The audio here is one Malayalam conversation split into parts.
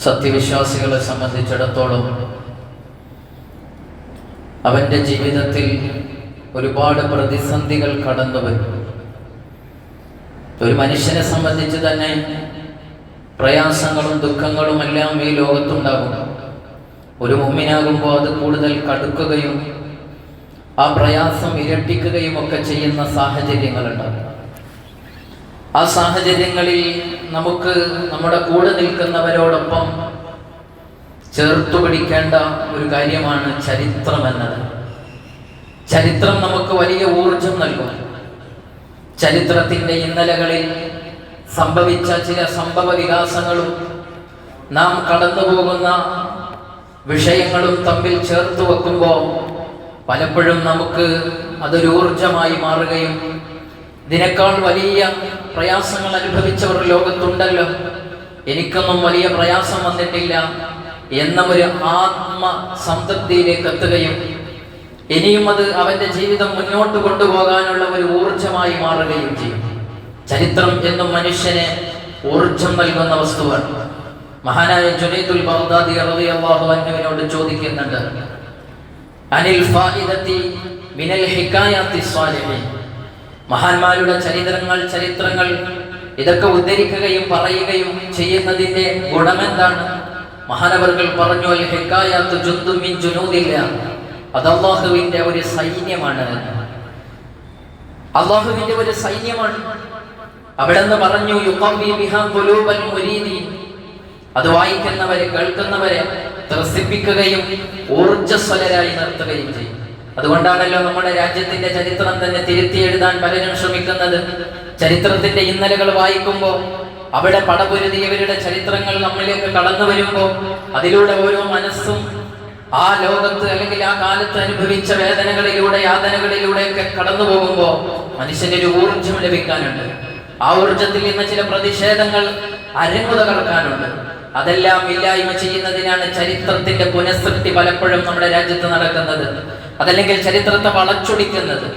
സത്യവിശ്വാസികളെ സംബന്ധിച്ചിടത്തോളം അവൻ്റെ ജീവിതത്തിൽ ഒരുപാട് പ്രതിസന്ധികൾ കടന്നു വരും. ഒരു മനുഷ്യനെ സംബന്ധിച്ച് തന്നെ പ്രയാസങ്ങളും ദുഃഖങ്ങളും എല്ലാം ഈ ലോകത്തുണ്ടാകും. ഒരു മുഅ്മിനാകുമ്പോൾ അത് കൂടുതൽ കടുക്കുകയും ആ പ്രയാസം ഇരട്ടിക്കുകയും ഒക്കെ ചെയ്യുന്ന സാഹചര്യങ്ങളുണ്ടാകും. ആ സാഹചര്യങ്ങളിൽ നമുക്ക് നമ്മുടെ കൂടെ നിൽക്കുന്നവരോടൊപ്പം ചേർത്തു പിടിക്കേണ്ട ഒരു കാര്യമാണ് ചരിത്രം എന്നത്. ചരിത്രം നമുക്ക് വലിയ ഊർജം നൽകും. ചരിത്രത്തിൻ്റെ ഇന്നലകളിൽ സംഭവിച്ച ചില സംഭവ വികാസങ്ങളും നാം കടന്നു പോകുന്ന വിഷയങ്ങളും തമ്മിൽ ചേർത്ത് വെക്കുമ്പോൾ പലപ്പോഴും നമുക്ക് അതൊരു ഊർജമായി മാറുകയും ഇതിനേക്കാൾ വലിയ പ്രയാസങ്ങൾ അനുഭവിച്ചവർ ലോകത്തുണ്ടല്ലോ, എനിക്കൊന്നും വലിയ പ്രയാസം വന്നിട്ടില്ല എന്ന ഒരു ആത്മസംതൃപ്തിയിലേക്ക് എത്തുകയും ഇനിയും അത് അവൻ്റെ ജീവിതം മുന്നോട്ട് കൊണ്ടുപോകാനുള്ള ഒരു ഊർജമായി മാറുകയും ചെയ്യും. ചരിത്രം എന്നും മനുഷ്യനെ ഊർജം നൽകുന്ന വസ്തുവാണ്. മഹാനായ ജുനൈദുൽ ബഗ്ദാദി റളിയല്ലാഹു അൻഹുവിനോട് ചോദിക്കുന്നുണ്ട്, അനിൽ ഫായിദത്തി മിനൽ ഹികായാത്തി സ്വാലിഹീൻ. മഹാന്മാരുടെ ചരിത്രങ്ങൾ ഇതൊക്കെ ഉദ്ധരിക്കുകയും പറയുകയും ചെയ്യുന്നതിന്റെ ഗുണമെന്താണ്? മഹാനവർകൾ പറഞ്ഞു, അൽ ഹികായാത്തു ജുന്ദും മിൻ ജുനൂദില്ലാഹ്. അത് അല്ലാഹുവിന്റെ ഒരു സൈന്യമാണ്. അല്ലാഹുവിന്റെ ഒരു സൈന്യമാണ്. അവിടെ നിന്ന് പറഞ്ഞു, യുഖവി ബിഹാ ഖുലൂബൽ മുരീദീൻ. അത് വായിക്കുന്നവരെ കേൾക്കുന്നവരെ ത്രസിപ്പിക്കുകയും ഊർജ്ജസ്വലരായി നിർത്തുകയും ചെയ്യും. അതുകൊണ്ടാണല്ലോ നമ്മുടെ രാജ്യത്തിന്റെ ചരിത്രം തന്നെ തിരുത്തി എഴുതാൻ പലരും ശ്രമിക്കുന്നത്. ചരിത്രത്തിന്റെ ഇന്നലകൾ വായിക്കുമ്പോൾ അവിടെ പടപൊരുതിയവരുടെ ചരിത്രങ്ങൾ നമ്മിലേക്ക് കടന്നു വരുമ്പോൾ അതിലൂടെ ഓരോ മനസ്സും ആ ലോകത്ത് അല്ലെങ്കിൽ ആ കാലത്ത് അനുഭവിച്ച വേദനകളിലൂടെ യാതനകളിലൂടെയൊക്കെ കടന്നു പോകുമ്പോൾ മനുഷ്യനൊരു ഊർജം ലഭിക്കാനുണ്ട്. ആ ഊർജത്തിൽ നിന്ന് ചില പ്രതിഷേധങ്ങൾ അരങ്ങു തകർക്കാനുണ്ട്. അതെല്ലാം ഇല്ലായ്മ ചെയ്യുന്നതിനാണ് ചരിത്രത്തിന്റെ പുനഃസൃഷ്ടി പലപ്പോഴും നമ്മുടെ രാജ്യത്ത് നടക്കുന്നത്. അതല്ലെങ്കിൽ ചരിത്രത്തെ വളച്ചൊടിക്കുന്നത്.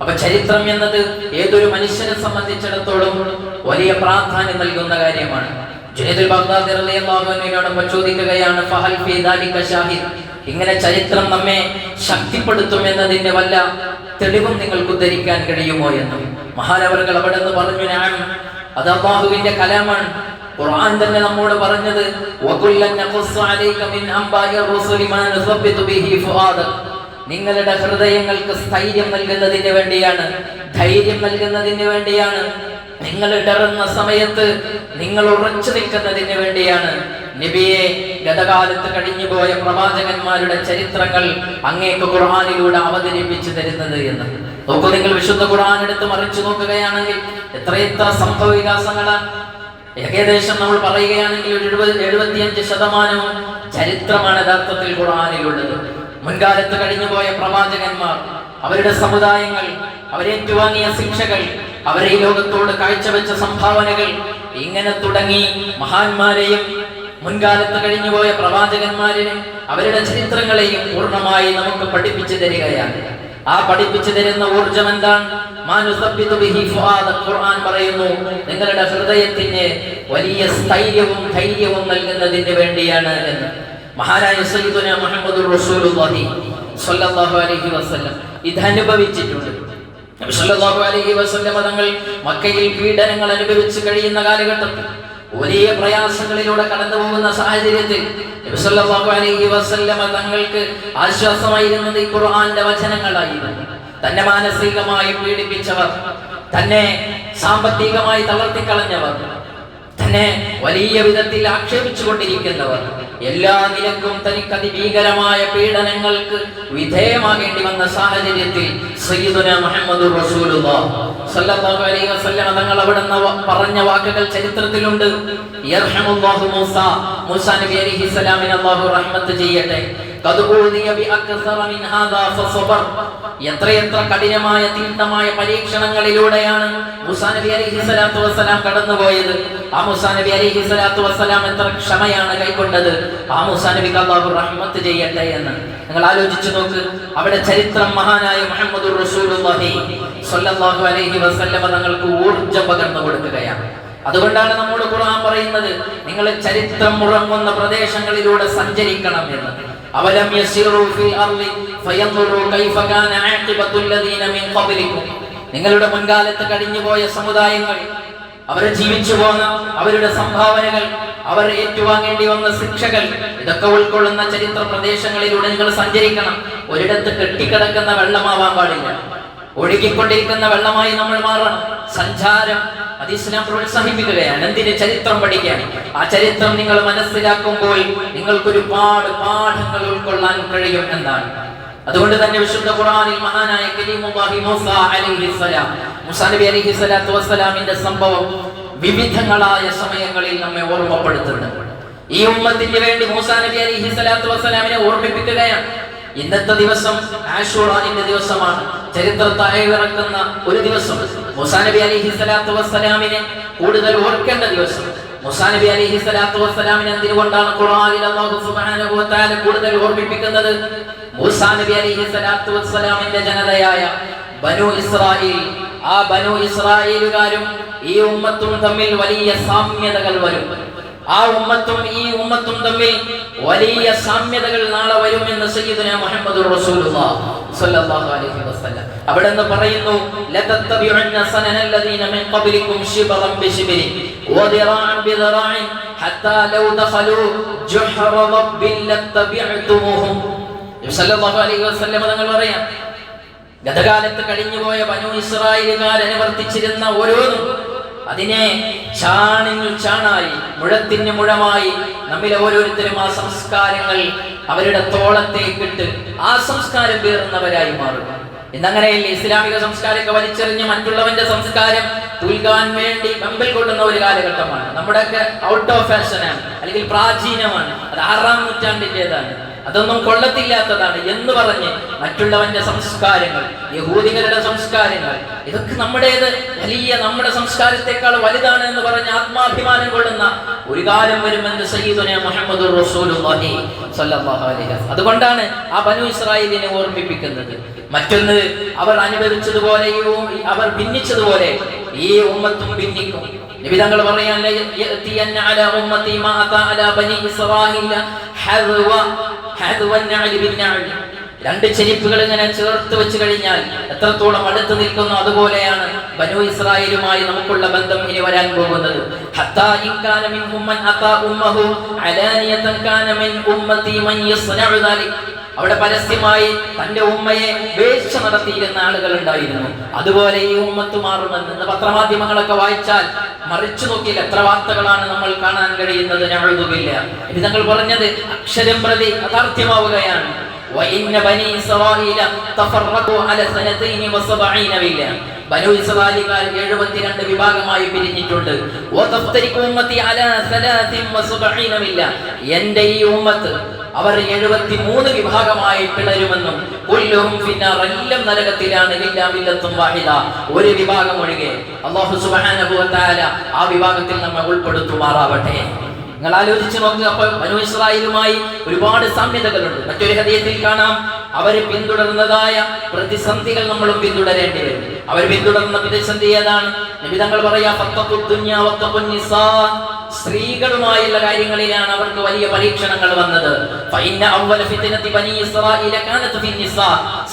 അപ്പൊ ചരിത്രം എന്നത് ഏതൊരു മനുഷ്യനെ സംബന്ധിച്ചിടത്തോളം വലിയ പ്രാധാന്യം നൽകുന്ന കാര്യമാണ്. ജുനൈദുൽ ബഗ്ദാദി റളിയല്ലാഹു അൻഹുവിനോട് ചോദിക്കുകയാണ്, ഫഹൽ ഫീ ദാലിക ഷാഹിദ്. ഇങ്ങനെ ചരിത്രം നമ്മെ ശക്തിപ്പെടുത്തും എന്നതിന്റെ വല്ല തെളിവും നിങ്ങൾക്ക് ഉദ്ധരിക്കാൻ കഴിയുമോ എന്ന്. മഹാനവറുകൾ അവിടെ നിന്ന് പറഞ്ഞു, ഞാൻ അത് അല്ലാഹുവിന്റെ കലാമാണ്. ഖുർആൻ തന്നെ നമ്മോട് പറഞ്ഞത്, വകുല്ലൻ നഖുസ്സു അലൈക മിൻ അംബാഇ റസൂലി മാ നസബ്ബിതു ബിഹി ഫുആദക്. നിങ്ങളുടെ ഹൃദയങ്ങൾക്ക് സ്ഥൈര്യം നൽകുന്നതിന് വേണ്ടിയാണ്, ധൈര്യം നൽകുന്നതിന് വേണ്ടിയാണ്, നിങ്ങൾ ഇടറുന്ന സമയത്ത് നിങ്ങൾ ഉറച്ചു നിൽക്കുന്നതിന് വേണ്ടിയാണ് നബിയെ ഗതകാലത്ത് കഴിഞ്ഞുപോയ പ്രവാചകന്മാരുടെ ചരിത്രങ്ങൾ അങ്ങേക്ക് ഖുർആനിലൂടെ അവതരിപ്പിച്ചു തരുന്നത് എന്ന്. നോക്കൂ, നിങ്ങൾ വിശുദ്ധ ഖുർആൻ എടുത്ത് മറിച്ചു നോക്കുകയാണെങ്കിൽ എത്രയെത്ര സംഭവ വികാസങ്ങളാണ്. ഏകദേശം നമ്മൾ പറയുകയാണെങ്കിൽ ഒരു 75% ചരിത്രമാണ് യഥാർത്ഥത്തിൽ ഖുർആനിലുള്ളത്. മുൻകാലത്ത് കഴിഞ്ഞുപോയ പ്രവാചകന്മാർ, അവരുടെ സമുദായങ്ങൾ, അവരേറ്റുവാങ്ങിയ ശിക്ഷകൾ, അവരെ ഈ ലോകത്തോട് കാഴ്ചവെച്ച സംഭാവനകൾ, ഇങ്ങനെ തുടങ്ങി മഹാന്മാരെയും മുൻകാലത്ത് കഴിഞ്ഞുപോയ പ്രവാചകന്മാരെയും അവരുടെ ചരിത്രങ്ങളെയും പൂർണ്ണമായി നമുക്ക് പഠിപ്പിച്ചു തരികയാണ്. ആ പഠിപ്പിച്ചു തരുന്ന ഊർജം എന്താണ്? ഖുർആൻ പറയുന്നു, നിങ്ങളുടെ ഹൃദയത്തിന് വലിയ സ്ഥൈര്യവും ധൈര്യവും നൽകുന്നതിന് വേണ്ടിയാണ് എന്ന്. മഹാനായ സയ്യിദുനാ മുഹമ്മദുർ റസൂലുള്ളാഹി സ്വല്ലല്ലാഹു അലൈഹി വസല്ലം ഇത് അനുഭവിച്ചിട്ടുണ്ട്. നബി സ്വല്ലല്ലാഹു അലൈഹി വസല്ലം തങ്ങൾ മക്കയിൽ പീഡനങ്ങൾ അനുഭവിച്ചു കഴിയുന്ന കാലഘട്ടത്തിൽ, വലിയ പ്രയാസങ്ങളിലൂടെ കടന്നു പോകുന്ന സാഹചര്യത്തിൽ നബി സ്വല്ലല്ലാഹു അലൈഹി വസല്ലം തങ്ങൾക്ക് ആശ്വാസമായിരുന്നത് ഈ ഖുർആന്റെ വചനങ്ങളായിരുന്നു. തന്നെ മാനസികമായി പീഡിപ്പിച്ചവർ, തന്നെ സാമ്പത്തികമായി തളർത്തിക്കളഞ്ഞവർ, തന്നെ വലിയ വിധത്തിൽ ആക്ഷേപിച്ചു കൊണ്ടിരിക്കുന്നവർ, എല്ലാ നിലക്കും തനിക്ക് അതിഭീകരമായ പീഡനങ്ങൾക്ക് വിധേയമാകേണ്ടി വന്ന സാഹചര്യത്തിൽ സയ്യിദുനാ മുഹമ്മദുർ റസൂലുള്ളാഹി സ്വല്ലല്ലാഹു അലൈഹി വസല്ലം തങ്ങൾ അവിടുന്ന് പറഞ്ഞ വാക്കുകൾ ചരിത്രത്തിലുണ്ട്. യർഹമുല്ലാഹു മൂസ നബി അലൈഹി സലാമിന് അല്ലാഹു റഹ്മത്ത് ചെയ്യട്ടെ. എത്രയെത്ര കഠിനമായ തീർത്ഥമായ പരീക്ഷണങ്ങളിലൂടെയാണ് മൂസാ നബി അലൈഹി സ്വലാത്തു വസ്സലാം കടന്നുപോയത്. ആ മൂസാ നബി അലൈഹി സ്വലാത്തു വസ്സലാം എത്ര ക്ഷമയാണ് കൈക്കൊണ്ടത്. ആ മൂസാ നബിക്ക് അല്ലാഹു റഹ്മത്ത് ചെയ്യട്ടെ എന്ന് നിങ്ങൾ ആലോചിച്ചു നോക്ക്. അവിടെ ചരിത്രം മഹാനായ മുഹമ്മദുർ റസൂലുള്ളാഹി സ്വല്ലല്ലാഹു അലൈഹി വസല്ലം തങ്ങൾക്ക് ഊർജ്ജം പകർന്നു കൊടുക്കുകയാണ്. അതുകൊണ്ടാണ് നമ്മോട് ഖുർആൻ പറയുന്നത് നിങ്ങൾ ചരിത്രം ഉറങ്ങുന്ന പ്രദേശങ്ങളിലൂടെ സഞ്ചരിക്കണം എന്ന്. അവലം യസിറു ഫിൽ അർളി ഫയൻദുറു കൈഫ കാന ആഖിബത്തുൽ ലദീന മിൻ ഖബ്ലികും. നിങ്ങളുടെ മുൻകാലത്ത് കഴിഞ്ഞുപോയ സമുദായങ്ങൾ, അവർ ജീവിച്ചു പോന്ന അവരുടെ സംഭാവനകൾ, അവർ ഏറ്റുവാങ്ങേണ്ടി വന്ന ശിക്ഷകൾ, ഇതൊക്കെ ഉൾക്കൊള്ളുന്ന ചരിത്ര പ്രദേശങ്ങളിലൂടെ നിങ്ങൾ സഞ്ചരിക്കണം. ഒരിടത്ത് കെട്ടിക്കിടക്കുന്ന വെള്ളമാവാൻ പാടില്ല, ഒഴുകിക്കൊണ്ടിരിക്കുന്ന വെള്ളമായി നമ്മൾ മാറണം. സഞ്ചാരം അത് ഇസ്ലാം പ്രോത്സാഹിപ്പിക്കുകയാണ്. എന്തിന്? ചരിത്രം പഠിക്കാൻ. ആ ചരിത്രം നിങ്ങൾ മനസ്സിലാക്കുമ്പോൾ നിങ്ങൾക്ക് ഒരുപാട് പാഠങ്ങൾ ഉൾക്കൊള്ളാൻ കഴിയും എന്നാണ്. അതുകൊണ്ട് തന്നെ വിശുദ്ധ ഖുർആനിൽ മഹാനായ കലീമുല്ലാഹി മൂസ അലൈഹിസ്സലാം, മൂസാ നബി അലൈഹിസ്സലാത്തു വസ്സലാമിന്റെ സംഭവം വിവിധങ്ങളായ സമയങ്ങളിൽ നമ്മെ ഓർമ്മപ്പെടുത്തുന്നുണ്ട്. ഈ ഉമ്മത്തിന് വേണ്ടി മൂസാ നബി അലൈഹിസ്സലാത്തു വസ്സലാമിനെ ഓർമ്മിപ്പിക്കുകയാണ്. ഇന്നത്തെ ദിവസം ആശൂറാന്റെ ദിവസമാണ്, ചരിത്രത്തെ അയവിറക്കുന്ന ഒരു ദിവസം. മൂസാ നബി അലൈഹിസ്സലാത്തു വസ്സലാമിനെ കൂടുതൽ ഓർക്കേണ്ട ദിവസം. മൂസാ നബി അലൈഹിസ്സലാത്തു വസ്സലാമിനെ എന്തുകൊണ്ടാണ് ഖുർആനിൽ അല്ലാഹു സുബ്ഹാനഹു വ തആല കൂടുതൽ ഓർമ്മിപ്പിക്കുന്നത്? മൂസാ നബി അലൈഹിസ്സലാത്തു വസ്സലാമിന്റെ ജനതയായ ബനു ഇസ്രായേൽ, ആ ബനു ഇസ്രായേലുകാരും ഈ ഉമ്മത്തും തമ്മിൽ വലിയ സാമ്യതകൾ വരും. ആ ഉമ്മത്തും ഈ ഉമ്മത്തും തമ്മിൽ വലിയ സാമ്യതകൾ നാളെ വരുമെന്ന് സയ്യിദുനാ മുഹമ്മദുർ റസൂലുള്ളാഹി സ്വല്ലല്ലാഹു അലൈഹി വസല്ലം അവിടെ നിന്ന് പറയുന്നു, ലതത്തബിഉന്ന സനനല്ലദീന മിൻ ഖബ്ലികും ശിബ്റൻ ബിശിബ്രിൻ വദിറാഅൻ ബിദിറാഇൻ ഹത്താ ലൗ ദഖലൂ ജുഹ്റ റബ്ബിൻ ലതബിഅതുമുഹും. സ്വല്ലല്ലാഹു അലൈഹി വസല്ലം തങ്ങൾ പറയാം, ഗതകാലത്ത് കഴിഞ്ഞുപോയ ബനു ഇസ്രായേലുകാർ അനുവർത്തിച്ചിരുന്ന ഓരോന്നും അതിനെ ചാണിന് ചാണായി, മുഴത്തിന് മുഴമായി നമ്മിൽ ഓരോരുത്തരും ആ സംസ്കാരങ്ങൾ അവരുടെ തോളത്തേക്കിട്ട് ആ സംസ്കാരം പേറുന്നവരായി മാറുക. ഇന്നങ്ങനെയല്ലേ? ഇസ്ലാമിക സംസ്കാരമൊക്കെ വലിച്ചെറിഞ്ഞ് മറ്റുള്ളവന്റെ സംസ്കാരം പുൽകാൻ വേണ്ടി വെമ്പൽ കൊള്ളുന്ന ഒരു കാലഘട്ടമാണ്. നമ്മുടെയൊക്കെ ഔട്ട് ഓഫ് ഫാഷനാണ്, അല്ലെങ്കിൽ പ്രാചീനമാണ്, അത് 6-ാം നൂറ്റാണ്ടിൻ്റെതാണ്, അതൊന്നും കൊള്ളത്തില്ലാത്തതാണ് എന്ന് പറഞ്ഞ് മറ്റുള്ളവന്റെ സംസ്കാരങ്ങൾ, യഹൂദികളുടെ സംസ്കാരങ്ങൾ, ഇതൊക്കെ നമ്മുടേത് വലിയ, നമ്മുടെ സംസ്കാരത്തെക്കാൾ വലുതാണ് എന്ന് പറഞ്ഞ് ആത്മാഭിമാനം കൊള്ളുന്ന ഒരു കാലം വരുമെന്ന് സയ്യിദുനാ മുഹമ്മദുർ റസൂലുള്ളാഹി സ്വല്ലല്ലാഹു അലൈഹി വസല്ലം. അതുകൊണ്ടാണ് ആ ബനു ഇസ്രായേലിനെ ഓർമ്മിപ്പിക്കുന്നത്. മറ്റൊന്ന്, അവർ അനുഭവിച്ചതുപോലെ അവർ ഭിന്നിച്ചതുപോലെ ഈ ഉമ്മത്തും ഭിന്നിക്കും. നബി തങ്ങൾ പറയാൻ, രണ്ട് ചെരിപ്പുകൾ ഇങ്ങനെ ചേർത്ത് വെച്ച് കഴിഞ്ഞാൽ എത്രത്തോളം അടുത്ത് നിൽക്കുന്നു അതുപോലെയാണ് ബനു ഇസ്രായേലുമായി നമുക്കുള്ള ബന്ധം ഇനി വരാൻ പോകുന്നത്. അവിടെ പരസ്യമായി തന്റെ ഉമ്മയെ വേശ്യ നടത്തിയിരുന്ന ആളുകൾ ഉണ്ടായിരുന്നു. അതുപോലെ ഈ ഉമ്മത്ത് മാറുമെന്ന് പത്രമാധ്യമങ്ങളൊക്കെ വായിച്ചാൽ മറിച്ചു നോക്കിയാൽ എത്ര വാർത്തകളാണ് നമ്മൾ കാണാൻ കഴിയുന്നത്. നഅൂദുബില്ല. ഇത് തങ്ങൾ പറഞ്ഞത് അക്ഷരം പ്രതി യാഥാർത്ഥ്യമാവുകയാണ്. ബനു ഇസ്രായേലുകാർ 72 വിഭാഗമായി പിരിഞ്ഞിട്ടുണ്ട്. എന്റെ ഈ ഉമ്മത്ത് അവർ 73 വിഭാഗമായി പിളരുമെന്നും എല്ലാം നരകത്തിലാണ്, ഒരു വിഭാഗം ഒഴികെ. അല്ലാഹു സുബ്ഹാനഹു വ തആല ആ വിഭാഗത്തിൽ നമ്മെ ഉൾപ്പെടുത്തുമാറാവട്ടെ. നിങ്ങൾ ആലോചിച്ച് നോക്കുക. അപ്പോൾ ബനു ഇസ്രായേലുമായി ഒരുപാട് സാമ്യതകളുണ്ട്. മറ്റൊരു ഹദീസിൽ കാണാം, അവർ പിന്തുടർന്നതായ പ്രതിസന്ധികൾ നമ്മളും പിന്തുടരേണ്ടി വരും. അവർ പിന്തുടർന്ന പ്രതിസന്ധി ഏതാണ്? നബി തങ്ങൾ പറയാ, സ്ത്രീകളുമായുള്ള കാര്യങ്ങളിലാണ് അവർക്ക് വലിയ പരീക്ഷണങ്ങൾ വന്നത്.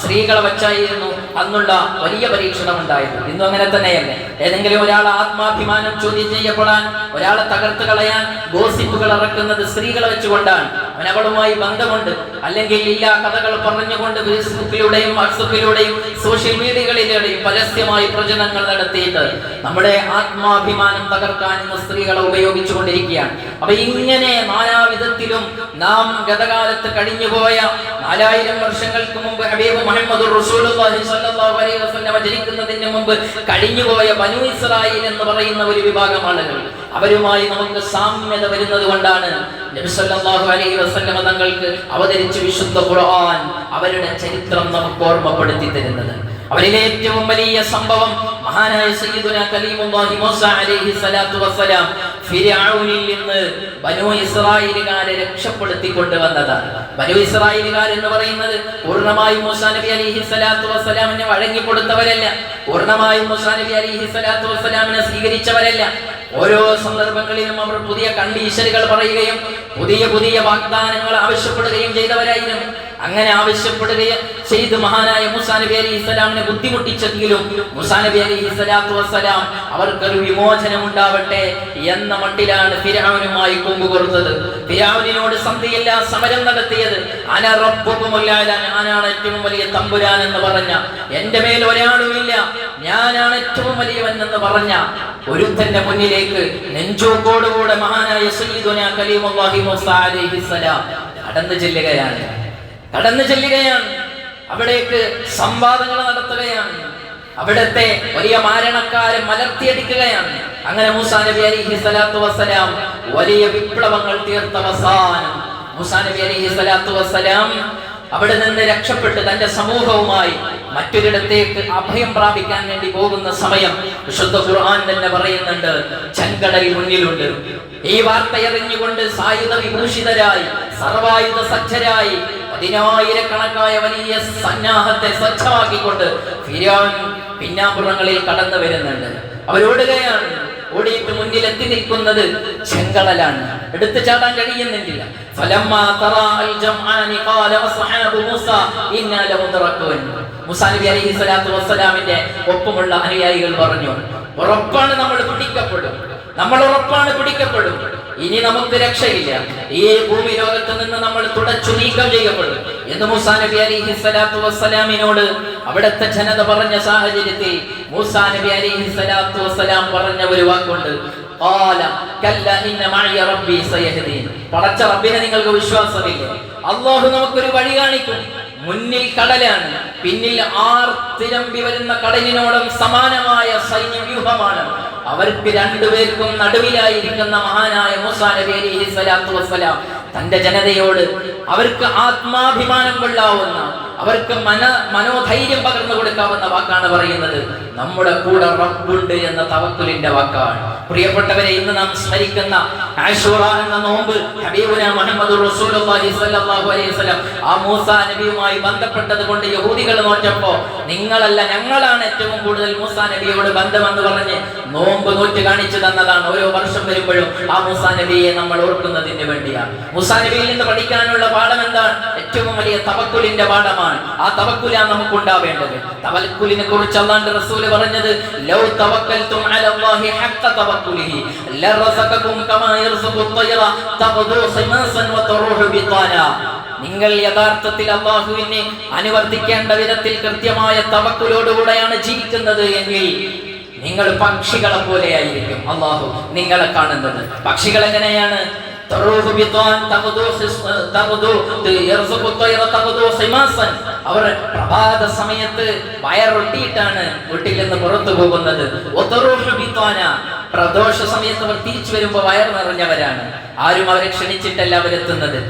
സ്ത്രീകളെ വച്ചായിരുന്നു അന്നുള്ള വലിയ പരീക്ഷണം ഉണ്ടായത്. ഇന്നും അങ്ങനെ തന്നെയല്ലേ? ഏതെങ്കിലും ഒരാൾ ആത്മാഭിമാനം ചോദ്യം ചെയ്യപ്പെടാൻ, ഒരാളെ തകർത്ത് കളയാൻ ഗോസിപ്പുകൾ ഇറക്കുന്നത് സ്ത്രീകളെ വെച്ചുകൊണ്ടാണ്. അവനവളുമായി ബന്ധമുണ്ട്, അല്ലെങ്കിൽ ഇല്ല കഥകൾ പറഞ്ഞുകൊണ്ട് ഫേസ്ബുക്കിലൂടെയും വാട്സപ്പിലൂടെയും സോഷ്യൽ മീഡിയകളിലൂടെയും പരസ്യമായി പ്രചരണങ്ങൾ നടത്തിയിട്ട് നമ്മുടെ ആത്മാഭിമാനം തകർക്കാൻ ഇന്ന് സ്ത്രീകളെ ഉപയോഗിച്ചു കൊണ്ടിരിക്കുകയാണ്. അപ്പൊ ഇങ്ങനെ നാനാവിധത്തിലും നാം ഗതകാലത്ത് കഴിഞ്ഞുപോയ 4000 വർഷങ്ങൾക്ക് മുമ്പ് ഹബീബ് മുഹമ്മദുർ റസൂലുള്ളാഹി സ്വല്ലല്ലാഹു അലൈഹി വസല്ലം ജനിക്കുന്നതിന് മുമ്പ് കഴിഞ്ഞുപോയ ബനു ഇസ്രായേൽ എന്ന് പറയുന്ന ഒരു വിഭാഗം ആളുകൾ, അവരുമായി നമുക്ക് സാമ്യത വരുന്നത് കൊണ്ടാണ് നബി സല്ലല്ലാഹു അലൈഹി വസല്ലം തങ്ങൾക്ക് അവതരിച്ച വിശുദ്ധ ഖുർആൻ അവരുടെ ചരിത്രം നമുക്ക് ഓർമ്മപ്പെടുത്തി തരുന്നത്. അവരിലെ ഏറ്റവും വലിയ സംഭവം മഹാനായ സയ്യിദുനാ കലീമുല്ലാഹി മൂസ അലൈഹി സ്വലാത്തു വസ്സലാം ഫിർഔനിൽ നിന്ന് ബനൂ ഇസ്രായേലുകാരെ രക്ഷപ്പെടുത്തി കൊണ്ടുവന്നതാണ്. ബനൂ ഇസ്രായേലുകാർ എന്ന് പറയുന്നത് പൂർണ്ണമായും മൂസാ നബി അലൈഹി സ്വലാത്തു വസ്സലാമിനെ വഴങ്ങിക്കൊടുത്തവരല്ല, പൂർണ്ണമായും മൂസാ നബി അലൈഹി സ്വലാത്തു വസ്സലാമിനെ സ്വീകരിച്ചവരല്ല. ഓരോ സന്ദർഭങ്ങളിലും അവർ പുതിയ കണ്ടീഷനുകൾ പറയുകയും പുതിയ പുതിയ വാഗ്ദാനങ്ങൾ ആവശ്യപ്പെടുകയും ചെയ്തവരായിരുന്നു. അങ്ങനെ ആവശ്യപ്പെടുകയും ചെയ്ത് മഹാനായ മൂസാ നബി അലൈഹി സ്വലാമിനെ ബുദ്ധിമുട്ടിച്ചെങ്കിലും മൂസാ നബി അലൈഹി സ്വലാത്തു വസ്സലാം അവർക്കൊരു വിമോചനം ഉണ്ടാവട്ടെ എന്ന മട്ടിലാണ് ഫിർഔനുമായി കൊമ്പുകൊടുത്തത്. ഫിർഔനിനോട് സന്ധിയില്ല സമരം നടത്തിയത്. അന റബ്ബുകുമുൽ അഅ്ല, ഞാനാണ് ഏറ്റവും വലിയ തമ്പുരാൻ എന്ന് പറഞ്ഞ, എന്റെ മേൽ ഒരാളുമില്ല, ഞാനാണ് ഏറ്റവും വലിയവൻ എന്ന് പറഞ്ഞ ഒരുത്തന്റെ മുന്നിലേക്ക് നെഞ്ചോക്കോടുകൂടെ മഹാനായ സയ്യിദുനാ കലീമുല്ലാഹി മൂസാ അലൈഹിസ്സലാം കടന്നു ചെല്ലുകയാണ്. അവിടേക്ക് സംവാദങ്ങൾ നടത്തുകയാണ്. അവിടത്തെ വലിയ മാരണക്കാരെ മലർത്തിയടിക്കുകയാണ്. അങ്ങനെ മൂസാ നബി അലൈഹി സ്വലാത്തു വസ്സലാം വലിയ വിപ്ലവങ്ങൾ തീർത്ത അവസാനം മൂസാ നബി അലൈഹി സ്വലാത്തു വസ്സലാം അവിടെ നിന്ന് രക്ഷപ്പെട്ട് തന്റെ സമൂഹവുമായി മറ്റൊരിടത്തേക്ക് അഭയം പ്രാപിക്കാൻ വേണ്ടി പോകുന്ന സമയം വിശുദ്ധ ഖുർആൻ തന്നെ പറയുന്നുണ്ട്, ചെങ്കടൽ മുന്നിലുണ്ട്. ഈ വാർത്ത എറിഞ്ഞുകൊണ്ട് സായുധ വിഭൂഷിതരായി സർവായുധ സജ്ജരായി 10,000-കണക്കായ വലിയ സന്നാഹത്തെ സജ്ജമാക്കിക്കൊണ്ട് ഫിർഔൻ പിന്നാമ്പുറങ്ങളിൽ കടന്നു വരുന്നുണ്ട്. അവരോടുകയാണ്. ഓടിയിട്ട് മുന്നിൽ എത്തി നിൽക്കുന്നത് ചെങ്കടലാണ്. എടുത്തു ചാടാൻ കഴിയുന്നില്ല. മൂസാ നബി അലൈഹി സ്വലാത്തു വസ്സലാമിന്റെ ഒപ്പമുള്ള അനുയായികൾ പറഞ്ഞു, ഉറപ്പാണ് നമ്മൾ പിടിക്കപ്പെടും, ഉറപ്പാണ് പിടിക്കപ്പെടും, ഇനി നമുക്ക് രക്ഷയില്ല, ഈ ഭൂമി ലോകത്ത് നിന്ന് നമ്മൾ തുടച്ചു നീക്കം ചെയ്യപ്പെടും എന്ന് മൂസാ നബി അലൈഹി സ്വലാത്തു വസ്സലാമിനോട് അവിടുത്തെ ജനത പറഞ്ഞ സാഹചര്യത്തിൽ മൂസാ നബി അലൈഹി സ്വലാത്തു വസ്സലാം പറഞ്ഞ ഒരു വാക്കുണ്ട്, പടച്ച റബ്ബിനെ നിങ്ങൾക്ക് വിശ്വാസമില്ല, അല്ലാഹു നമുക്കൊരു വഴി കാണിക്കും. മുന്നിൽ കടലാണ്, പിന്നിൽ ആർത്തിരമ്പി വരുന്ന കടലിനോളം സമാനമായ സൈന്യവ്യൂഹമാണ്. അവർക്ക് രണ്ടുപേർക്കും നടുവിലായിരിക്കുന്ന മഹാനായ മൂസാ നബി അലൈഹി സ്വലാത്തു വസ്സലാം തന്റെ ജനതയോട് അവർക്ക് ആത്മാഭിമാനം കൊള്ളാവുന്ന, അവർക്ക് മനോധൈര്യം പകർന്നു കൊടുക്കാവുന്ന വാക്കാണ് പറയുന്നത്. നമ്മുടെ കൂടെ റബ്ബുണ്ട് എന്ന തവക്കുലിന്റെ വാക്കാണ്. പ്രിയപ്പെട്ടവരെ, ഇന്ന് നാം സ്മരിക്കുന്ന ആശൂറ എന്ന നോമ്പ് ഹബീബുനാ മുഹമ്മദുർ റസൂലുള്ളാഹി സ്വല്ലല്ലാഹു അലൈഹി വസല്ലം ആ മൂസാ നബിയുമായി ബന്ധപ്പെട്ടത് കൊണ്ട് യഹൂദികൾ നോറ്റപ്പോ നിങ്ങളല്ല ഞങ്ങളാണ് ഏറ്റവും കൂടുതൽ മൂസാ നബിയോട് ബന്ധമെന്ന് പറഞ്ഞ് നോമ്പ് നോറ്റ് കാണിച്ചു തന്നതാണ്. ഓരോ വർഷം വരുമ്പോഴും ആ മൂസാ നബിയെ നമ്മൾ ഓർക്കുന്നതിന് വേണ്ടിയാണ്. മൂസാ നബിയിൽ നിന്ന് പഠിക്കാനുള്ള പാഠം എന്താണ്? ഏറ്റവും വലിയ തവക്കുലിന്റെ പാഠമാണ്. ആ തവക്കുലാണ് നമുക്ക് ഉണ്ടാവേണ്ടത്. തവക്കുലിനെ കുറിച്ച് അല്ലാഹുവിന്റെ റസൂൽ പറഞ്ഞത്, ലൗ തവക്കൽതും അലല്ലാഹി ഹഖ്ക തവക്കുലിഹി ലറസകകും കമാ യർസുഖു ത്വയ്റ തഖദു സിമാസൻ വതറൂഹു ബിതാന. നിങ്ങൾ യഥാർത്ഥത്തിൽ അല്ലാഹുവിനെ അനുവർത്തിക്കേണ്ട വിധത്തിൽ കൃത്യമായ തവക്കുലോടുകൂടെയാണ് ജീവിക്കുന്നത് എങ്കിൽ നിങ്ങൾ പക്ഷികളെ പോലെയായിരിക്കും അല്ലാഹു നിങ്ങളെ കാണുന്നത്. പക്ഷികൾ എങ്ങനെയാണ്? അവർ പ്രഭാത സമയത്ത് വയറൊട്ടിയിട്ടാണ് വീട്ടിൽ നിന്ന് പുറത്തു പോകുന്നത്. പ്രദോഷ സമയത്ത് അവർ തിരിച്ചു വരുമ്പോ വയർ നിറഞ്ഞവരാണ്. ആരും അവരെ ക്ഷണിച്ചിട്ടല്ല അവരെത്തുന്നത്,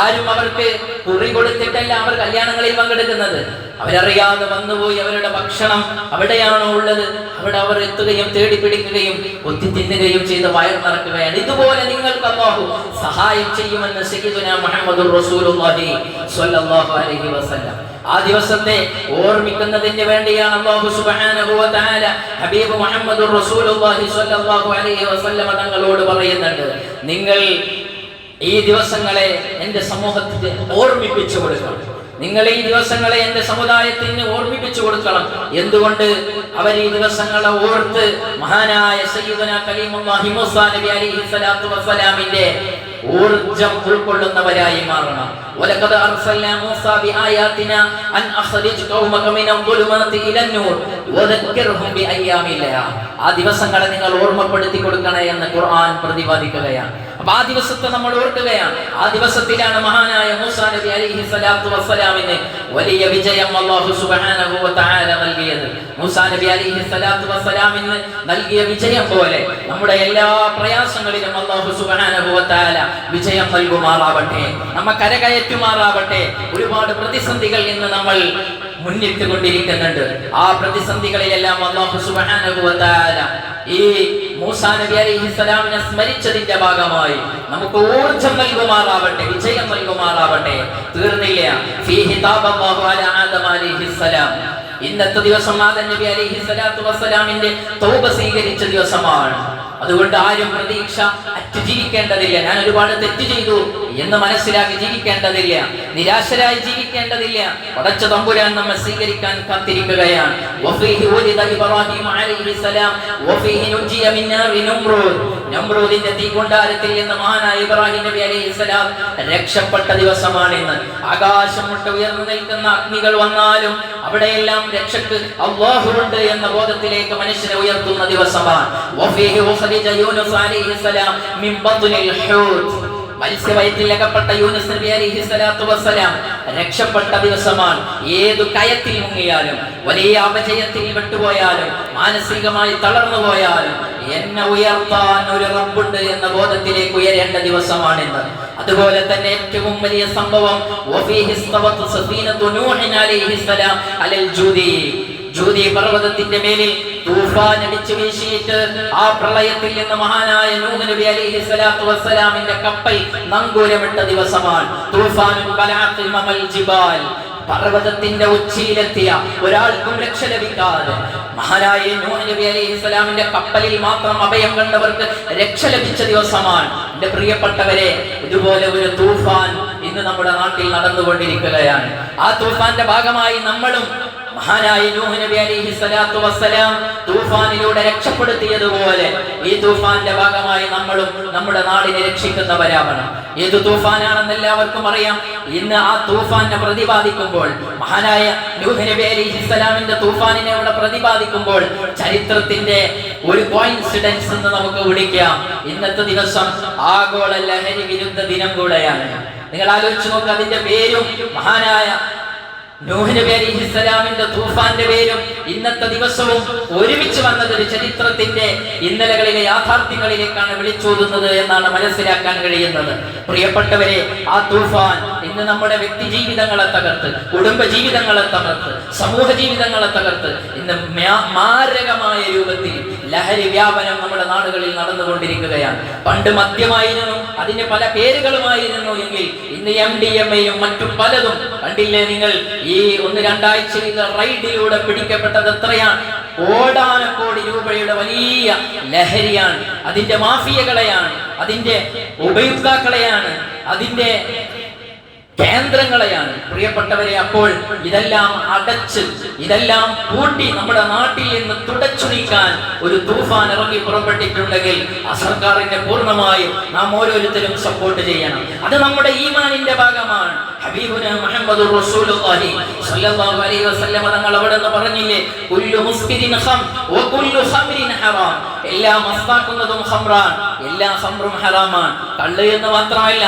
ആരും അവർക്ക് കുറി കൊടുത്തിട്ടല്ല അവർ കല്യാണങ്ങളിൽ പങ്കെടുക്കുന്നത്. അവരറിയാതെ വന്നുപോയി അവരുടെ ഭക്ഷണം അവിടെയാണോ ഉള്ളത്, അവിടെ അവർ എത്തുകയും തേടി പിടിക്കുകയും ഒത്തി തിന്നുകയും ചെയ്ത് വയർ നിറക്കുകയാണ്. ഇതുപോലെ നിങ്ങൾക്ക് അല്ലാഹു സഹായം ചെയ്യുമെന്ന് സയ്യിദുനാ മുഹമ്മദുർ റസൂലുള്ളാഹി സ്വല്ലല്ലാഹു അലൈഹി വസല്ലം ആ ദിവസത്തെ ഓർമ്മിക്കുന്നതിന് വേണ്ടിയാണ് അല്ലാഹു സുബ്ഹാനഹു വ തആല ഹബീബ് മുഹമ്മദുർ റസൂലുള്ളാഹി സ്വല്ലല്ലാഹു അലൈഹി വസല്ലം തങ്ങളോട് പറയുന്നുണ്ട്, നിങ്ങൾ ഈ ദിവസങ്ങളെ എന്റെ സമൂഹത്തിന് ഓർമ്മിപ്പിച്ചു കൊടുക്കണം. നിങ്ങൾ ഈ ദിവസങ്ങളെ എന്റെ സമുദായത്തിന് ഓർമ്മിപ്പിച്ചു കൊടുക്കണം. എന്തുകൊണ്ട്? അവർ ഈ ദിവസങ്ങളെ ഓർത്ത് മഹാനായ സയ്യിദുനാ കലീമുല്ലാഹി മൂസാ നബി അലൈഹി സ്വലാത്തു വസ്സലാമിന്റെ ഊർജ്ജം ഉൾക്കൊള്ളുന്നവരായി മാറണം. വലഖദ് അർസൽനാ മൂസാ ബിആയാതിനാ അൻ അഖ്രിജ് ഖൗമക മിനൽ ദുലുമാതി ഇലൻ നൂർ വദക്കിർഹും ബിഅയ്യാമില്ലാഹ്. ആ ദിവസങ്ങളെ നിങ്ങൾ ഓർമ്മപ്പെടുത്തി കൊടുക്കണേ എന്ന് ഖുർആൻ പ്രതിപാദിക്കുകയാണ്. അപ്പോൾ ആ ദിവസത്തെ നമ്മൾ ഓർക്കുകയാണ്. ആ ദിവസത്തിലാണ് മഹാനായ മൂസാ നബി അലൈഹി സ്വലാത്തു വസ്സലാമിന് വലിയ വിജയം അല്ലാഹു സുബ്ഹാനഹു വ തആല നൽകിയത്. മൂസാ നബി അലൈഹി സ്വലാത്തു വസ്സലാമിന് നൽകിയ വിജയം പോലെ നമ്മുടെ എല്ലാ പ്രയാസങ്ങളിലും അല്ലാഹു സുബ്ഹാനഹു വ തആല വിജയം നൽകുമാറാവട്ടെ, നമ്മ കരകയറ്റുമാറാവട്ടെ. ഒരുപാട് പ്രതിസന്ധികൾ ഇന്ന് നമ്മൾ മുന്നിട്ട് കൊണ്ടിരിക്കുന്നുണ്ട്. ആ പ്രതിസന്ധികളിലെല്ലാം അല്ലാഹു സുബ്ഹാനഹു വ തആല ഈ മൂസാ നബി അലൈഹിസ്സലാമിനെ സ്മരിച്ചതിന്റെ ഭാഗമായി നമുക്ക് ഊർജ്ജം നൽകുമാറാവട്ടെ, വിജയം നൽകുമാറാവട്ടെ. തീർന്നില്ല. ഫീഹി താബല്ലാഹു അലാ ആദം അലൈഹിസ്സലാം. ഇന്നത്തെ ദിവസം ആദം നബി അലൈഹിസ്സലാത്തു വസ്സലാമിന്റെ തൗബ സ്വീകരിച്ച ദിവസമാണ്. അതുകൊണ്ട് ആരും പ്രതീക്ഷ അറ്റ് ജീവിക്കേണ്ടതില്ല. ഞാൻ ഒരുപാട് തെറ്റ് ചെയ്തു എന്ന് മനസ്സിലാക്കി ജീവിക്കേണ്ടതില്ല. നിരാശരായി ജീവിക്കേണ്ടതില്ല. പടച്ച തമ്പുരാൻ നമ്മെ സ്വീകരിക്കാൻ കാത്തിരിക്കുകയാണ്. വഫീഹി ഉലിദ ഇബ്രാഹിം അലൈഹിസ്സലാം വഫീഹി നുജിയ മിൻ നാരി നംറൂദ്. നംറൂദിന്റെ തീകൊണ്ടാരത്തിൽ നിന്ന് മഹാനായ ഇബ്രാഹിം നബി അലൈഹിസ്സലാം രക്ഷപ്പെട്ട ദിവസമാണിന്ന്. ആകാശം മുട്ട ഉയർന്നു നിൽക്കുന്ന അഗ്നികൾ വന്നാലും അവിടെയെല്ലാം രക്ഷക്ക് അല്ലാഹു ഉണ്ട് എന്ന ബോധത്തിലേക്ക് മനുഷ്യനെ ഉയർത്തുന്ന ദിവസമാണ്. വഫീഹി ഉഖ്രിജ യൂനുസ് അലൈഹിസ്സലാം മിൻ ബത്നിൽ ഹൂത്. മത്സ്യവയറ്റിലകപ്പെട്ട യൂനുസ് നബി അലൈഹിസ്സലാത്തു വസ്സലാം രക്ഷപ്പെട്ട ദിവസമാണ്. ഏതു കയത്തിൽ മുങ്ങിയാലും, വലിയ അപജയത്തിൽ വിട്ടുപോയാലും, മാനസികമായി തളർന്നു പോയാലും എന്നെ ഉയർത്താൻ ഒരു റബ്ബുണ്ട് എന്ന ബോധത്തിലേക്ക് ഉയരേണ്ട ദിവസമാണിന്ന്. അതുപോലെ തന്നെ ഏറ്റവും വലിയ സംഭവം വഫീഹി ഇസ്തവത് സഫീനത്തു നൂഹ് അലൈഹിസ്സലാം അലൽ ജൂദി. ജൂദി പർവതത്തിന്റെ മേലിൽ തൂഫാൻ അടിച്ചു വീശിയിട്ട് ആ പ്രളയത്തിൽ നിന്ന് മഹാനായ നൂഹ് നബി അലൈഹിസ്സലാത്തു വസ്സലാമിന്റെ കപ്പൽ നങ്കൂരമിട്ട ദിവസമാണ്. തൂഫാനുൻ ബലഅത്ത് മമൽ ജിബാൽ. പർവതത്തിന്റെ ഉച്ചിയിലെത്തിയ ഒരാൾക്കും രക്ഷ ലഭിക്കാതെ മഹാനായ നൂഹ് നബി അലൈഹിസ്സലാമിന്റെ കപ്പലിൽ മാത്രം അഭയം കണ്ടവർക്ക് രക്ഷ ലഭിച്ച ദിവസമാണ്. എന്റെ പ്രിയപ്പെട്ടവരെ, ഇതുപോലെ ഒരു തൂഫാൻ ഇന്ന് നമ്മുടെ നാട്ടിൽ നടന്നുകൊണ്ടിരിക്കുകയാണ്. ആ തൂഫാന്റെ ഭാഗമായി നമ്മളും മഹാനായ നൂഹ് നബി അലൈഹിസ്സലാത്തു വസ്സലാം തൂഫാനിലൂടെ രക്ഷപ്പെടുത്തിയതുപോലെ ഈ തൂഫാന്റെ ഭാഗമായി നമ്മളും നമ്മുടെ നാടിനെ രക്ഷിക്കുന്നവരാവണം. ഏത് തൂഫാനാണെന്ന് എല്ലാവർക്കും അറിയാം. ഇന്ന് ആ തൂഫാനെ പ്രതിപാദിക്കുമ്പോൾ, മഹാനായ നൂഹ് നബി അലൈഹിസ്സലാമിന്റെ തൂഫാനിനെ ഇവിടെ പ്രതിപാദിക്കുമ്പോൾ ചരിത്രത്തിന്റെ ഒരു കോയിൻസിഡൻസ് എന്ന് നമുക്ക് വിളിക്കാം. ഇന്നത്തെ ദിവസം ആഗോള ലഹരി വിരുദ്ധ ദിനം കൂടെയാണ്. നിങ്ങൾ ആലോചിച്ച് നോക്കുക. അതിന്റെ പേരും മഹാനായ നൂഹ് നബി അലൈഹിസ്സലാമിന്റെ തൂഫാന്റെ പേരും ഇന്നത്തെ ദിവസവും ഒരുമിച്ച് വന്നത് ഒരു ചരിത്രത്തിന്റെ ഇന്നലകളിലെ യാഥാർത്ഥ്യങ്ങളിലേക്കാണ് വിളിച്ചോതുന്നത് എന്നാണ് മനസ്സിലാക്കാൻ കഴിയുന്നത്. പ്രിയപ്പെട്ടവരെ, ആ തൂഫാൻ ഇന്ന് നമ്മുടെ വ്യക്തി ജീവിതങ്ങളെ തകർത്ത്, കുടുംബ ജീവിതങ്ങളെ തകർത്ത്, സമൂഹ ജീവിതങ്ങളെ തകർത്ത് ഇന്ന് മാരകമായ രൂപത്തിൽ ലഹരി വ്യാപനം നമ്മുടെ നാടുകളിൽ നടന്നുകൊണ്ടിരിക്കുകയാണ്. പണ്ട് മദ്യമായിരുന്നു, അതിന് പല പേരുകളുമായിരുന്നു എങ്കിൽ ഇന്ന് MDMA-യും മറ്റും പലതും കണ്ടില്ലേ നിങ്ങൾ. ഈ 1-2 ആഴ്ചയിലെ റൈഡിലൂടെ പിടിക്കപ്പെട്ടത് എത്രയാണ്? കോടാനക്കോടി രൂപയുടെ വലിയ ലഹരിയാണ്. അതിന്റെ മാഫിയകളെയാണ്, അതിന്റെ ഉപയുക്താക്കളെയാണ്, അതിന്റെ കേന്ദ്രങ്ങളെയാണ്. പ്രിയപ്പെട്ടവരെ, അപ്പോൾ ഇതെല്ലാം അടച്ച്, ഇതെല്ലാം പൂട്ടി നമ്മുടെ നാട്ടിൽ നിന്ന് തുടച്ചു നീക്കാൻ ഒരു തൂഫാൻ ഇറങ്ങി പുറപ്പെട്ടിട്ടുണ്ടെങ്കിൽ ആ സർക്കാരിനെ പൂർണ്ണമായും നാം ഓരോരുത്തരും സപ്പോർട്ട് ചെയ്യണം. അത് നമ്മുടെ ഈമാനിന്റെ ഭാഗമാണ്. ഹബീബുനാ മുഹമ്മദുർ റസൂലുള്ളാഹി സ്വല്ലല്ലാഹു അലൈഹി വസല്ലം തങ്ങൾ അവിടെന്ന് പറഞ്ഞില്ലേ, കുല്ലു മുസ്കിരിൻ ഖം വ കുല്ലു ഖംറിൻ ഹറാം. എല്ലാ മസ്താക്കുന്നതും ഖംറാൻ, എല്ലാ ഖംറും ഹറാമാണ്. കള്ള് എന്ന് മാത്രമല്ല,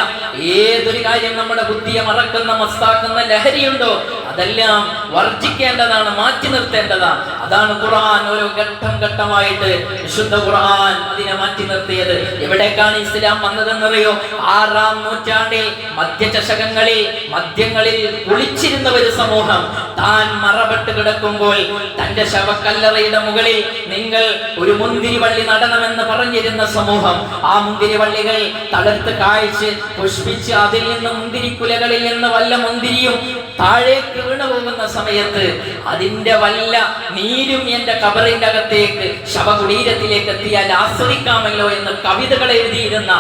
ഏതൊരു കാര്യം നമ്മുടെ ബുദ്ധിയെ മറക്കുന്ന മസ്താക്കുന്ന ലഹരിയുണ്ടോ അതെല്ലാം വർജിക്കേണ്ടതാണ്, മാറ്റി നിർത്തേണ്ടതാണ്. അതാണ് ഖുർആൻ ഓരോ ഘട്ടം ഘട്ടമായിട്ട് വിശുദ്ധ ഖുർആൻ അതിനെ മാറ്റി നിർത്തിയത്. എവിടേക്കാണ് ഇസ്ലാം വന്നതെന്നറിയോ? 6-ാം നൂറ്റാണ്ടിൽ മദ്യചഷകങ്ങളിൽ, മദ്യങ്ങളിൽ കുളിച്ചിരുന്ന ഒരു സമൂഹം താൻ മറപെട്ട് കിടക്കുമ്പോൾ തന്റെ ശവക്കല്ലറയുടെ മുകളിൽ നിങ്ങൾ ഒരു മുന്തിരിവള്ളി നടണമെന്ന് പറഞ്ഞിരുന്ന സമൂഹം ആ മുന്തിരിവള്ളികൾ തളർത്ത് കായ്ച്ച് പുഷ്പിച്ച് അതിൽ നിന്ന് മുന്തിരിക്കുലകളിൽ നിന്ന് വല്ല മുന്തിരിയും താഴേക്ക് വീണു പോകുന്ന സമയത്ത് അതിന്റെ വല്ല നീരും എന്റെ കബറിന്റെ അകത്തേക്ക് ശവകുടീരത്തിലേക്ക് എത്തിയാൽ ആസ്വദിക്കാമല്ലോ എന്ന് കവിതകൾ എഴുതിയിരുന്ന,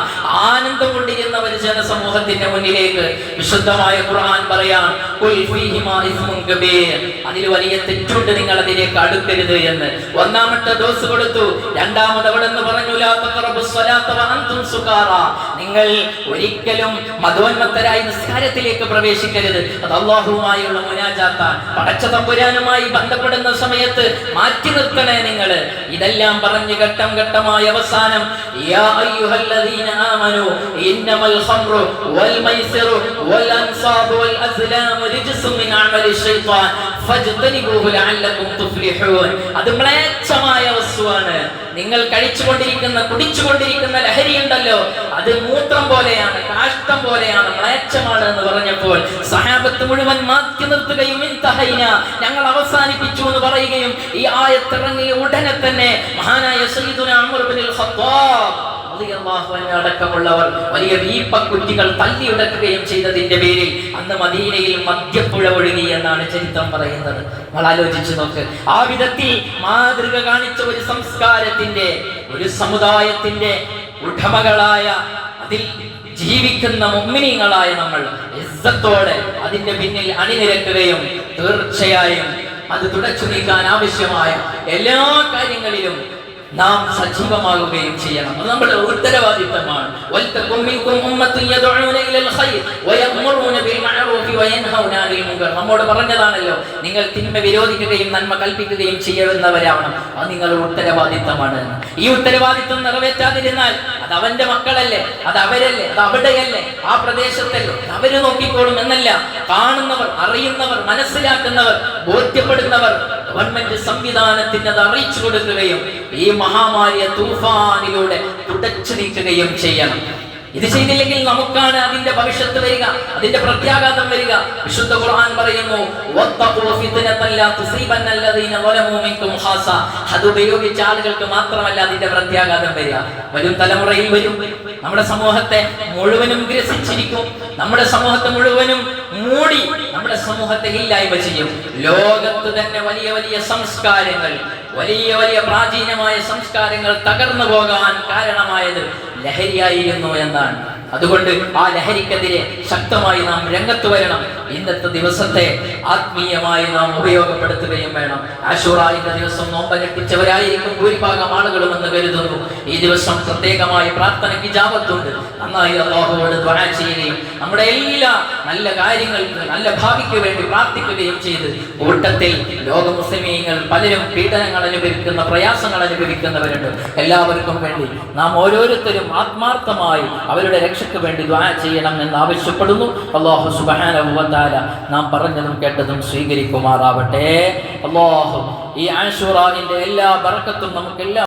ആനന്ദം കൊണ്ടിരുന്ന ഒരു ജനസമൂഹത്തിന്റെ മുന്നിലേക്ക് വിശുദ്ധമായ ഖുർആൻ പറയാൻ അതിൽ വലിയ തെറ്റുണ്ട്, നിങ്ങൾ അതിലേക്ക് അടുക്കരുത് എന്ന്. 1-ാമത്തെ ഡോസ് കൊടുത്തു. 2-ാമത് അവിടെ നിന്ന് പറഞ്ഞു, നിങ്ങൾ ഒരിക്കലും മതോന്മത്തരായി നിസ്കാരത്തിലേക്ക് പ്രവേശിക്കരുത്. അത് അല്ലാഹുവുമായുള്ള മുനാജാത്താണ്. പടച്ച തമ്പുരാനുമായി ബന്ധപ്പെടുന്ന സമയത്ത് മാറ്റി നിർത്തണേ നിങ്ങൾ. ഇതെല്ലാം പറഞ്ഞ് ഘട്ടം ഘട്ടമായ അവസാനം യാ അയ്യുഹല്ലദീന ആമനൂ ഇന്നമൽ ഖംറു വൽ മൈസിറു വൽ അൻസാബു വൽ അസ്ലാമു റിജ്സും മിൻ അമലി ശൈത്താൻ ഫജ്തനിബൂഹു ലഅല്ലകും തുഫ്ലിഹൂൻ. അത് മ്ലേച്ഛമായ വസ്തുവാണ്. നിങ്ങൾ കഴിച്ചുകൊണ്ടിരിക്കുന്ന കുടിച്ചുകൊണ്ടിരിക്കുന്ന ലഹരി ഉണ്ടല്ലോ, അത് മൂത്രം പോലെയാണ്, കാഷ്ടം പോലെയാണ്, മ്ലേച്ഛമാണ് എന്ന് പറഞ്ഞപ്പോൾ സഹാബത്ത് മുഴുവൻ മാറ്റി നിർത്തുകയും ഇൻതഹൈന, ഞങ്ങൾ അവസാനിപ്പിച്ചു എന്ന് പറയുകയും ഈ ആയത്തിറങ്ങിയ ഉടനെ തന്നെ മഹാനായ സയ്യിദുനാ ഉമർ ഇബ്നുൽ ഖത്താബ് റളിയല്ലാഹു അൻഹു അടക്കമുള്ളവർ വലിയ വീപ്പക്കുറ്റികൾ തല്ലിയുടക്കുകയും ചെയ്തതിന്റെ പേരിൽ അന്ന് മദീനയിൽ മദ്യപ്പുഴ ഒഴുകി എന്നാണ് ചരിത്രം പറയുന്നത്. നമ്മൾ ആലോചിച്ചു നോക്ക്. ആ വിധത്തിൽ മാതൃക കാണിച്ച ഒരു സംസ്കാരത്തിന്റെ, ഒരു സമുദായത്തിന്റെ ഉടമകളായ, അതിൽ ജീവിക്കുന്ന മുഅ്മിനീങ്ങളായ നമ്മൾ ഇസ്സത്തോടെ അതിന്റെ പിന്നിൽ അണിനിരക്കുകയും തീർച്ചയായും അത് തുടച്ചു നീക്കാൻ ആവശ്യമായ എല്ലാ കാര്യങ്ങളിലും നാം സജീവമാകുകയും ചെയ്യണം. അത് നമ്മുടെ ഉത്തരവാദിത്തമാണ്. നമ്മോട് പറഞ്ഞതാണല്ലോ, നിങ്ങൾ തിന്മ വിരോധിക്കുകയും നന്മ കൽപ്പിക്കുകയും ചെയ്യുന്നവരാവണം. അത് നിങ്ങളുടെ ഉത്തരവാദിത്തമാണ്. ഈ ഉത്തരവാദിത്തം നിറവേറ്റാതിരുന്നാൽ അത് അവന്റെ മക്കളല്ലേ, അത് അവരല്ലേ, അത് അവിടെയല്ലേ, ആ പ്രദേശത്തല്ലേ, അവര് നോക്കിക്കോളും എന്നല്ല. കാണുന്നവർ, അറിയുന്നവർ, മനസ്സിലാക്കുന്നവർ, ബോധ്യപ്പെടുന്നവർ ഗവൺമെന്റ് സംവിധാനത്തിന് അത് അറിയിച്ചു കൊടുക്കുകയും ഈ മഹാമാരിയെ തൂഫാനിലൂടെ തുടച്ചു നീക്കുകയും ചെയ്യണം. ഇത് ചെയ്തില്ലെങ്കിൽ നമുക്കാണ് അതിന്റെ ഭവിഷ്യത്ത് വരിക, അതിന്റെ പ്രത്യാഘാതം വരിക. വിശുദ്ധ ഖുർആൻ പറയുന്നു, അത് ഉപയോഗിച്ച ആളുകൾക്ക് മാത്രമല്ല അതിന്റെ പ്രത്യാഘാതം വരിക, വരും തലമുറയിൽ വരും. നമ്മുടെ സമൂഹത്തെ മുഴുവനും ഗ്രസിച്ചിരിക്കും, നമ്മുടെ സമൂഹത്തെ മുഴുവനും മൂടി നമ്മുടെ സമൂഹത്തെ ഇല്ലായ്മ ചെയ്യും. ലോകത്ത് തന്നെ വലിയ വലിയ സംസ്കാരങ്ങൾ, വലിയ വലിയ പ്രാചീനമായ സംസ്കാരങ്ങൾ തകർന്നു പോകാൻ കാരണമായത് ലഹരിയായിരുന്നു എന്നാണ്. അതുകൊണ്ട് ആ ലഹരിക്കെതിരെ ശക്തമായി നാം രംഗത്ത് വരണം. ഇന്നത്തെ ദിവസത്തെ ആത്മീയമായി നാം ഉപയോഗപ്പെടുത്തുകയും വേണം. ആശൂറായുടെ ദിവസം നോമ്പനുഷ്ഠിച്ചവരായിരിക്കും ഭൂരിഭാഗം ആളുകളും എന്ന് കരുതുന്നു. ഈ ദിവസം പ്രത്യേകമായി പ്രാർത്ഥനയ്ക്ക് ഇജാബത്തുണ്ട്. നന്നായി അല്ലാഹുവോട് ദുആ ചെയ്യുകയും നമ്മുടെ എല്ലാ നല്ല കാര്യങ്ങൾക്ക്, നല്ല ഭാവിക്ക് വേണ്ടി പ്രാർത്ഥിക്കുകയും ചെയ്ത് കൂട്ടത്തിൽ ലോക മുസ്ലിമീങ്ങൾ പലരും പീഡനങ്ങൾ അനുഭവിക്കുന്ന, പ്രയാസങ്ങൾ അനുഭവിക്കുന്നവരുണ്ട്. എല്ലാവർക്കും വേണ്ടി നാം ഓരോരുത്തരും ആത്മാർത്ഥമായി അവരുടെ രക്ഷയ്ക്ക് വേണ്ടി ദുആ ചെയ്യണം എന്ന് ആവശ്യപ്പെടുന്നു. അല്ലാഹു സുബ്ഹാനഹു വ തആല നാം പറഞ്ഞതും കേട്ടതും സ്വീകരിക്കുമാറാവട്ടെ. അല്ലാഹു ഈ ആശൂറാന്റെ എല്ലാ ബറക്കത്തും നമുക്കെല്ലാം